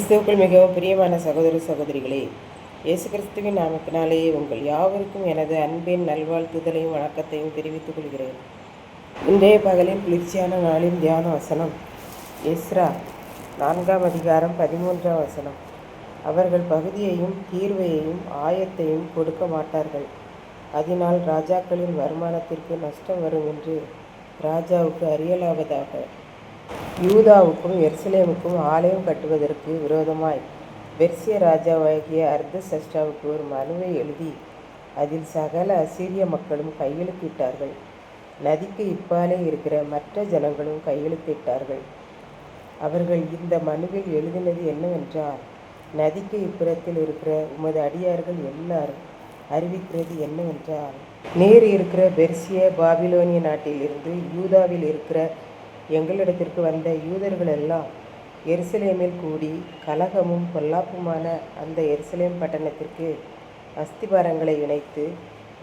கிறிஸ்துவுக்குள் மிகவும் பிரியமான சகோதர சகோதரிகளே, இயேசு கிறிஸ்துவின் நாமத்தினாலேயே உங்கள் யாவருக்கும் எனது அன்பின் நல்வாழ்த்துதலையும் வணக்கத்தையும் தெரிவித்துக் கொள்கிறேன். இன்றைய பகலின் குளிர்ச்சியான நாளின் தியான வசனம் எஸ்ரா 4ஆம் அதிகாரம் 13ஆம் வசனம். அவர்கள் பகுதியையும் தீர்வையையும் ஆயத்தையும் கொடுக்க மாட்டார்கள், அதனால் ராஜாக்களின் வருமானத்திற்கு நஷ்டம் வரும் என்று ராஜாவுக்கு அறியலாவதாக. யூதாவுக்கும் எருசலேமுக்கும் ஆலயம் கட்டுவதற்கு விரோதமாய் பெர்சிய ராஜாவாகிய அர்தசஷ்டாவுக்கு ஒரு மனுவை எழுதி அதில் சகல அசீரிய மக்களும் கையெழுத்திட்டார்கள். நதிக்கு இப்பாலே இருக்கிற மற்ற ஜனங்களும் கையெழுத்திட்டார்கள். அவர்கள் இந்த மனுவில் எழுதினது என்னவென்றால், நதிக்கு இப்புறத்தில் இருக்கிற உமது அடியார்கள் எல்லாரும் அறிவிக்கிறது என்னவென்றால், நீர் இருக்கிற பெர்சிய பாபிலோனிய நாட்டில் இருந்து யூதாவில் இருக்கிற எங்களிடத்திற்கு வந்த யூதர்கள் எல்லாம் எருசலேமில் கூடி கலகமும் பொல்லாப்புமான அந்த எருசலேம் பட்டணத்திற்கு அஸ்திபாரங்களை இணைத்து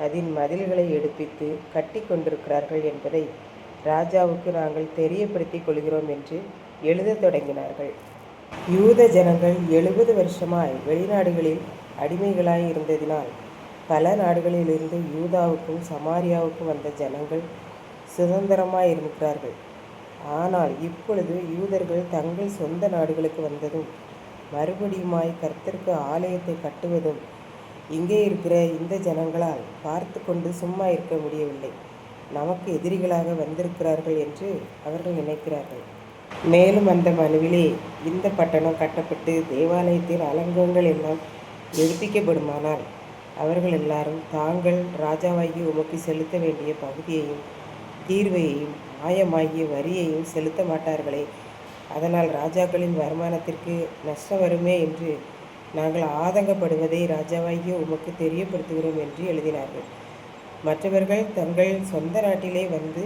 அதன் மதில்களை எடுப்பித்து கட்டி கொண்டிருக்கிறார்கள் என்பதை ராஜாவுக்கு நாங்கள் தெரியப்படுத்திக் கொள்கிறோம் என்று எழுதத் தொடங்கினார்கள். யூத ஜனங்கள் 70 வருஷமாய் வெளிநாடுகளில் அடிமைகளாய் இருந்ததினால் பல நாடுகளிலிருந்து யூதாவுக்கும் சமாரியாவுக்கும் வந்த ஜனங்கள் சுதந்திரமாய் இருக்கிறார்கள். ஆனால் இப்பொழுது யூதர்கள் தங்கள் சொந்த நாடுகளுக்கு வந்ததும் மறுபடியுமாய் கர்த்தருக்கு ஆலயத்தை கட்டுவதும் இங்கே இருக்கிற இந்த ஜனங்களால் பார்த்து கொண்டு சும்மா இருக்க முடியவில்லை. நமக்கு எதிரிகளாக வந்திருக்கிறார்கள் என்று அவர்கள் நினைக்கிறார்கள். மேலும் அந்த மனுவிலே இந்த பட்டணம் கட்டப்பட்டு தேவாலயத்தின் அலங்கங்கள் எல்லாம் எடுப்பிக்கப்படுமானால் அவர்கள் எல்லாரும் தாங்கள் ராஜாவாகி உமக்கு செலுத்த வேண்டிய பகுதியையும் தீர்வையையும் ஆயமாகிய வரியையும் செலுத்த மாட்டார்களே, அதனால் ராஜாக்களின் வருமானத்திற்கு நஷ்டம் வருமே என்று நாங்கள் ஆதங்கப்படுவதை ராஜாவாகிய உமக்கு தெரியப்படுத்துகிறோம் என்று எழுதினார்கள். மற்றவர்கள் தங்கள் சொந்த நாட்டிலே வந்து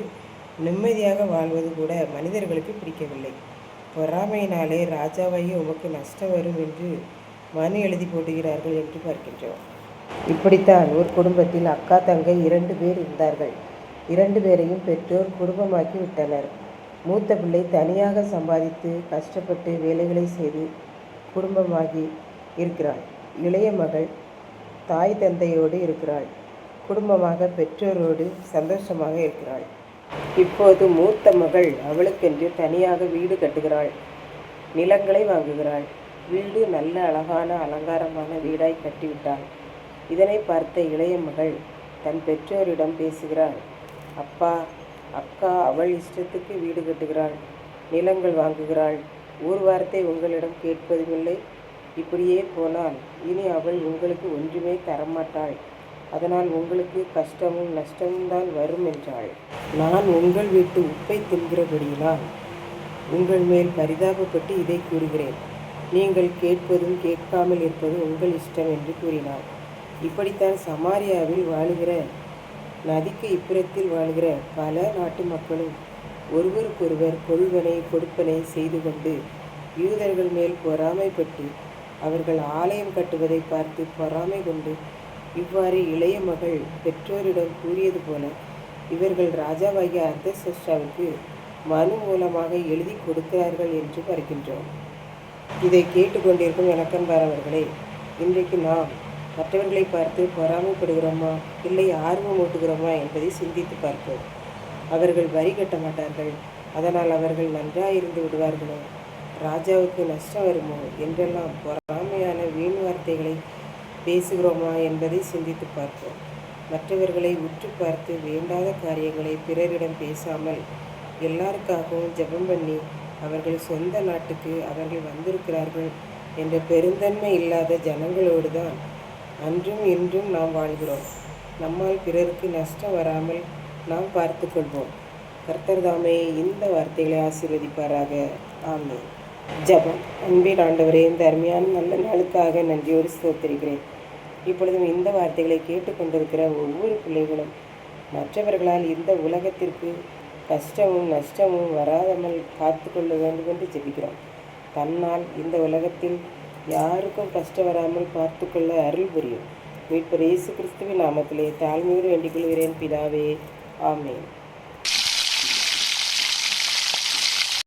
நிம்மதியாக வாழ்வது கூட மனிதர்களுக்கு பிடிக்கவில்லை. பொறாமையினாலே ராஜாவாகிய உமக்கு நஷ்டம் வரும் என்று மனு எழுதி போடுகிறார்கள் என்று பார்க்கின்றோம். இப்படித்தான் ஒரு குடும்பத்தில் அக்கா தங்கை 2 பேர் இருந்தார்கள். 2 பேரையும் பெற்றோர் குடும்பமாக்கி விட்டனர். மூத்த பிள்ளை தனியாக சம்பாதித்து கஷ்டப்பட்டு வேலைகளை செய்து குடும்பமாகி இருக்கிறாள். இளைய மகள் தாய் தந்தையோடு இருக்கிறாள். குடும்பமாக பெற்றோரோடு சந்தோஷமாக இருக்கிறாள். இப்போது மூத்த மகள் அவளுக்கென்று தனியாக வீடு கட்டுகிறாள். நிலங்களை வாங்குகிறாள். வீடு நல்ல அழகான அலங்காரமான வீடாய் கட்டிவிட்டாள். இதனை பார்த்த இளைய மகள் தன் பெற்றோரிடம் பேசுகிறாள். அப்பா, அக்கா அவள் இஷ்டத்துக்கு வீடு கட்டுகிறாள், நிலங்கள் வாங்குகிறாள், ஒரு வார்த்தை உங்களிடம் கேட்பதுமில்லை. இப்படியே போனால் இனி அவள் உங்களுக்கு ஒன்றுமே தரமாட்டாள். அதனால் உங்களுக்கு கஷ்டமும் நஷ்டமும் தான் வரும் என்றாள். நான் உங்கள் வீட்டு உப்பை தின்கிறபடியினால் உங்கள் மேல் பரிதாபப்பட்டு இதை கூறுகிறேன். நீங்கள் கேட்பதும் கேட்காமல் இருப்பதும் உங்கள் இஷ்டம் என்று கூறினாள். இப்படித்தான் சமாரியாவில் வாழுகிற நதிக்கு இப்புறத்தில் வாழ்கிற பல நாட்டு மக்களும் ஒருவருக்கொருவர் கொள்வனை கொடுப்பனை செய்து கொண்டு யூதர்கள் மேல் பொறாமைப்பட்டு அவர்கள் ஆலயம் கட்டுவதை பார்த்து பொறாமை கொண்டு இவ்வாறு இளைய மகள் பெற்றோரிடம் கூறியது போல இவர்கள் ராஜாவாகிய அர்தசஷ்டாவுக்கு மனு மூலமாக எழுதி கொடுக்கிறார்கள் என்று பார்க்கின்றோம். இதை கேட்டுக்கொண்டிருக்கும் எனக்கன்பாரவர்களே, இன்றைக்கு நாம் மற்றவர்களை பார்த்து பொறாமைப்படுகிறோமா இல்லை ஆர்வம் ஊட்டுகிறோமா என்பதை சிந்தித்து பார்ப்போம். அவர்கள் வரி கட்ட மாட்டார்கள், அதனால் அவர்கள் நன்றாயிருந்து விடுவார்களோ, ராஜாவுக்கு நஷ்டம் வருமோ என்றெல்லாம் பொறாமையான வீண் வார்த்தைகளை பேசுகிறோமா என்பதை சிந்தித்து பார்ப்போம். மற்றவர்களை உற்று பார்த்து வேண்டாத காரியங்களை பிறரிடம் பேசாமல் எல்லாருக்காகவும் ஜெபம் பண்ணி அவர்கள் சொந்த நாட்டுக்கு அவர்கள் வந்திருக்கிறார்கள் என்ற பெருந்தன்மை இல்லாத ஜனங்களோடு தான் அன்றும் இன்றும் நாம் வாழ்கிறோம். நம்மால் பிறருக்கு நஷ்டம் வராமல் நாம் பார்த்து கொள்வோம். கர்த்தர் தாமே இந்த வார்த்தைகளை ஆசீர்வதிப்பாராக. ஆமென். ஜெபம். அன்பின் ஆண்டவரே, இந்த அருமையான நல்ல நாளுக்காக நன்றியோடு ஸ்தோத்திரிக்கிறேன். இப்பொழுதும் இந்த வார்த்தைகளை கேட்டுக்கொண்டிருக்கிற ஒவ்வொரு பிள்ளைகளும் மற்றவர்களால் இந்த உலகத்திற்கு கஷ்டமும் நஷ்டமும் வராமல் காத்து கொள்ள வேண்டும் என்று ஜெபிக்கிறோம். தன்னால் இந்த உலகத்தில் யாருக்கும் கஷ்டம் வராமல் பார்த்து கொள்ள அருள் புரியும். மீட்பர் இயேசு கிறிஸ்துவின் நாமத்திலே தாழ்மையோடு வேண்டிக் கொள்கிறேன் பிதாவே. ஆமென்.